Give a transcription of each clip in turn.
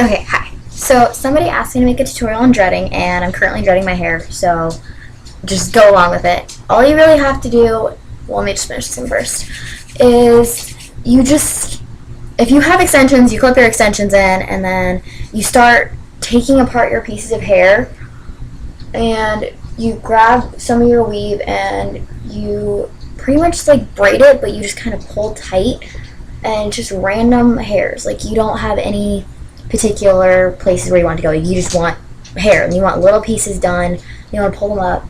Okay, hi. So somebody asked me to make a tutorial on dreading, and I'm currently dreading my hair, so just go along with it. All you really have to do, well, let me just finish this one first, is if you have extensions, you clip your extensions in, and then you start taking apart your pieces of hair, and you grab some of your weave, and you pretty much like braid it, but you just kind of pull tight, and just random hairs. Like, you don't have any particular places where you want to go. You just want hair, and you want little pieces done. You want to pull them up,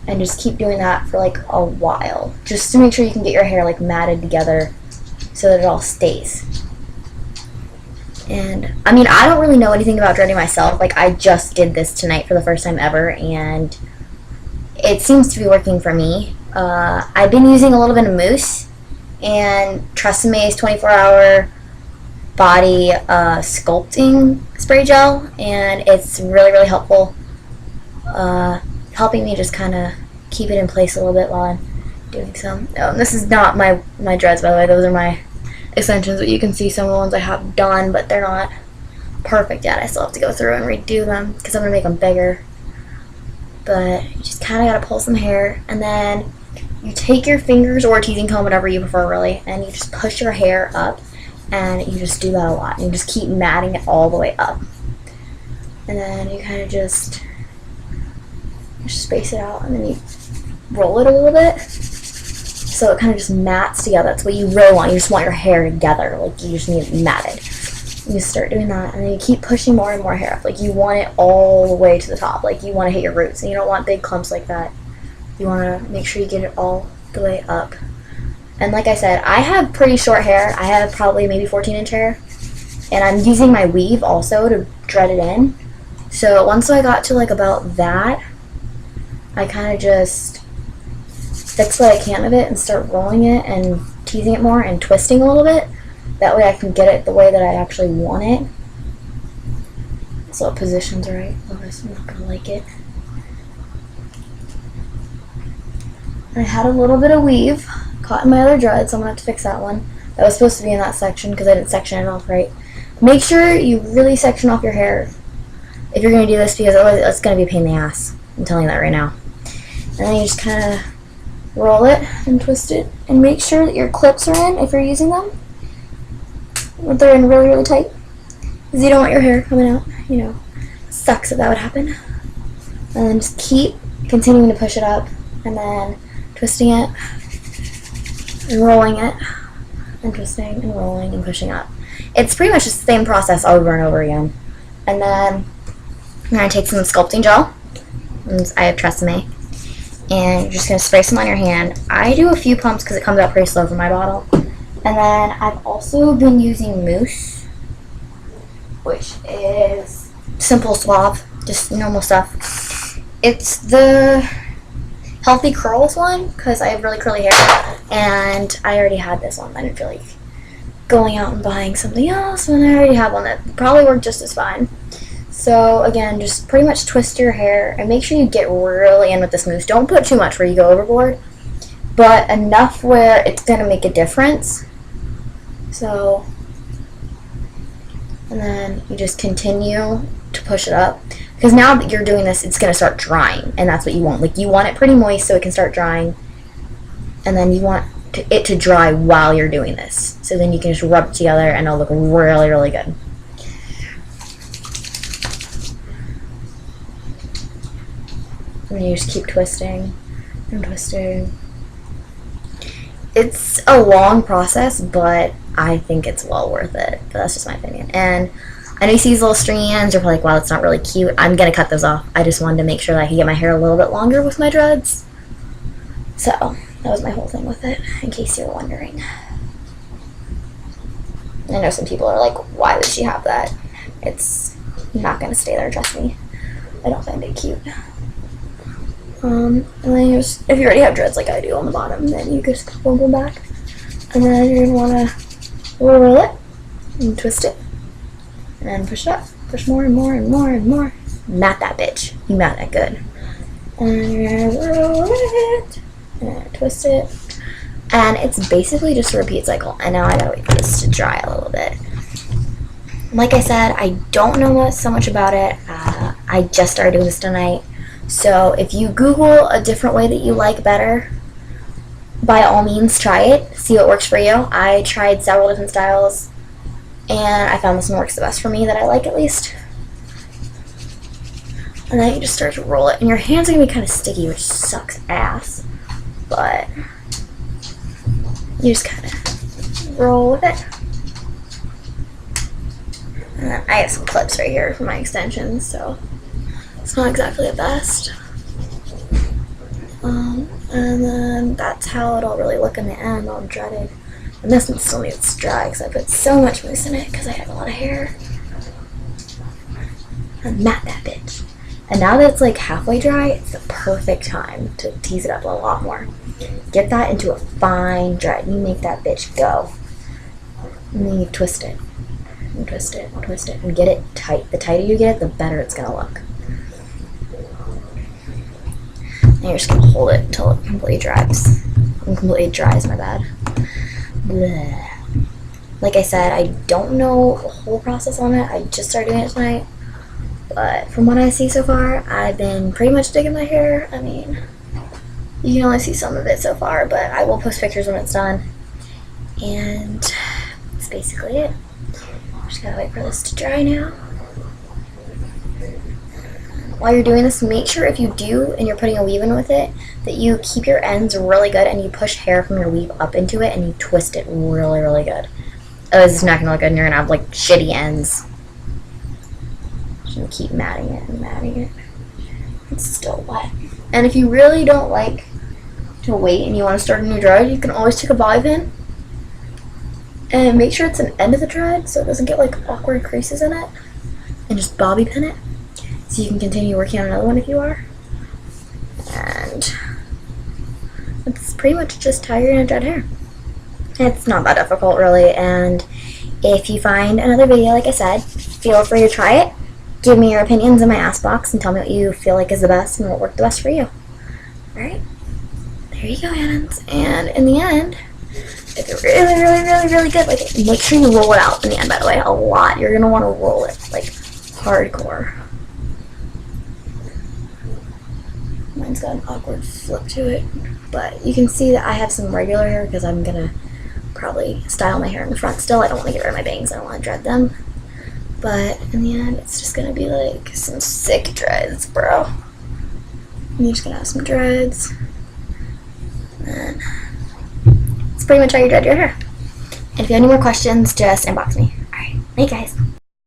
and just keep doing that for like a while, just to make sure you can get your hair like matted together so that it all stays. And I mean, I don't really know anything about dreading myself. Like, I just did this tonight for the first time ever, and it seems to be working for me. I've been using a little bit of mousse and Treseme's 24-hour body sculpting spray gel, and it's really, really helpful, helping me just kind of keep it in place a little bit while I'm doing some. This is not my dreads, by the way. Those are my extensions, but you can see some of the ones I have done, but they're not perfect yet. I still have to go through and redo them because I'm going to make them bigger. But you just kind of got to pull some hair, and then you take your fingers or a teasing comb, whatever you prefer really, and you just push your hair up, and you just do that a lot. And you just keep matting it all the way up. And then you kind of just space it out, and then you roll it a little bit so it kind of just mats together. That's what you really want. You just want your hair together. Like, you just need it matted. You start doing that, and then you keep pushing more and more hair up. Like, you want it all the way to the top. Like, you want to hit your roots, and you don't want big clumps like that. You want to make sure you get it all the way up. And like I said, I have pretty short hair. I have probably maybe 14-inch hair, and I'm using my weave also to dread it in. So once I got to like about that, I kind of just fix what I can of it and start rolling it and teasing it more and twisting a little bit. That way I can get it the way that I actually want it, so it positions right. Otherwise I'm not going to like it. I had a little bit of weave caught in my other dread, so I'm going to have to fix that one. That was supposed to be in that section because I didn't section it off right. Make sure you really section off your hair if you're going to do this, because otherwise it's going to be a pain in the ass. I'm telling you that right now. And then you just kind of roll it and twist it, and make sure that your clips are in if you're using them. But they're in really, really tight, because you don't want your hair coming out. You know, sucks if that would happen. And then just keep continuing to push it up, and then twisting it and rolling it, and twisting and rolling and pushing up. It's pretty much just the same process over and over again. And then I'm going to take some sculpting gel. And I have Tresemme. And you're just going to spray some on your hand. I do a few pumps because it comes out pretty slow from my bottle. And then I've also been using mousse, which is simple suave, just normal stuff. It's the Healthy Curls one because I have really curly hair, and I already had this one. I didn't feel like going out and buying something else when I already have one that probably worked just as fine. So again, just pretty much twist your hair and make sure you get really in with this mousse. Don't put too much where you go overboard, but enough where it's going to make a difference. So, and then you just continue to push it up, because now that you're doing this, it's going to start drying, and that's what you want. Like, you want it pretty moist so it can start drying, and then you want it to dry while you're doing this. So then you can just rub it together, and it'll look really, really good. And you just keep twisting and twisting. It's a long process, but I think it's well worth it. But that's just my opinion. And I know you see these little stringy ends. You're probably like, wow, that's not really cute. I'm going to cut those off. I just wanted to make sure that I could get my hair a little bit longer with my dreads. So that was my whole thing with it, in case you were wondering. I know some people are like, why would she have that? It's not going to stay there, trust me. I don't find it cute. And then if you already have dreads like I do on the bottom, then you just pull them back. And then you're going to want to roll it and twist it and push it up. Push more and more and more and more. Mat that bitch. You mat that good. And you're going to roll it and twist it. And it's basically just a repeat cycle. And now I gotta wait for this to dry a little bit. Like I said, I don't know so much about it. I just started doing this tonight. So if you Google a different way that you like better, by all means try it. See what works for you. I tried several different styles, and I found this one works the best for me, that I like at least. And then you just start to roll it. And your hands are going to be kind of sticky, which sucks ass. But you just kind of roll with it. And then I have some clips right here for my extensions, so it's not exactly the best. And then that's how it'll really look in the end, all dreaded. And this one still needs to dry because I put so much mousse in it because I have a lot of hair. And mat that bitch. And now that it's like halfway dry, it's the perfect time to tease it up a lot more. Get that into a fine dread. You make that bitch go. And then you twist it. And twist it, and twist it, and get it tight. The tighter you get it, the better it's gonna look. And you're just gonna hold it until it completely dries. Completely dries, my bad. Blech. Like I said, I don't know the whole process on it. I just started doing it tonight. But from what I see so far, I've been pretty much digging my hair. I mean, you can only see some of it so far, but I will post pictures when it's done. And that's basically it. Just gotta wait for this to dry now. While you're doing this, make sure if you do and you're putting a weave in with it, that you keep your ends really good and you push hair from your weave up into it and you twist it really, really good. Otherwise, it's not gonna look good and you're gonna have like shitty ends. Just gonna keep matting it and matting it. It's still wet. And if you really don't like to wait and you want to start a new dread, you can always take a bobby pin and make sure it's an end of the dread so it doesn't get like awkward creases in it, and just bobby pin it so you can continue working on another one if you are. And it's pretty much just how you're gonna dread hair. It's not that difficult really, and if you find another video, like I said, feel free to try it. Give me your opinions in my ask box and tell me what you feel like is the best and what worked the best for you. Alright? There you go, Annans. And in the end, if you're really, really, really, really good with it, make sure you roll it out in the end, by the way, a lot. You're going to want to roll it, like, hardcore. Mine's got an awkward flip to it, but you can see that I have some regular hair because I'm going to probably style my hair in the front still. I don't want to get rid of my bangs. I don't want to dread them. But in the end, it's just going to be like some sick dreads, bro. And you're just going to have some dreads. And it's pretty much how you dread your hair. And if you have any more questions, just inbox me. Alright, bye guys.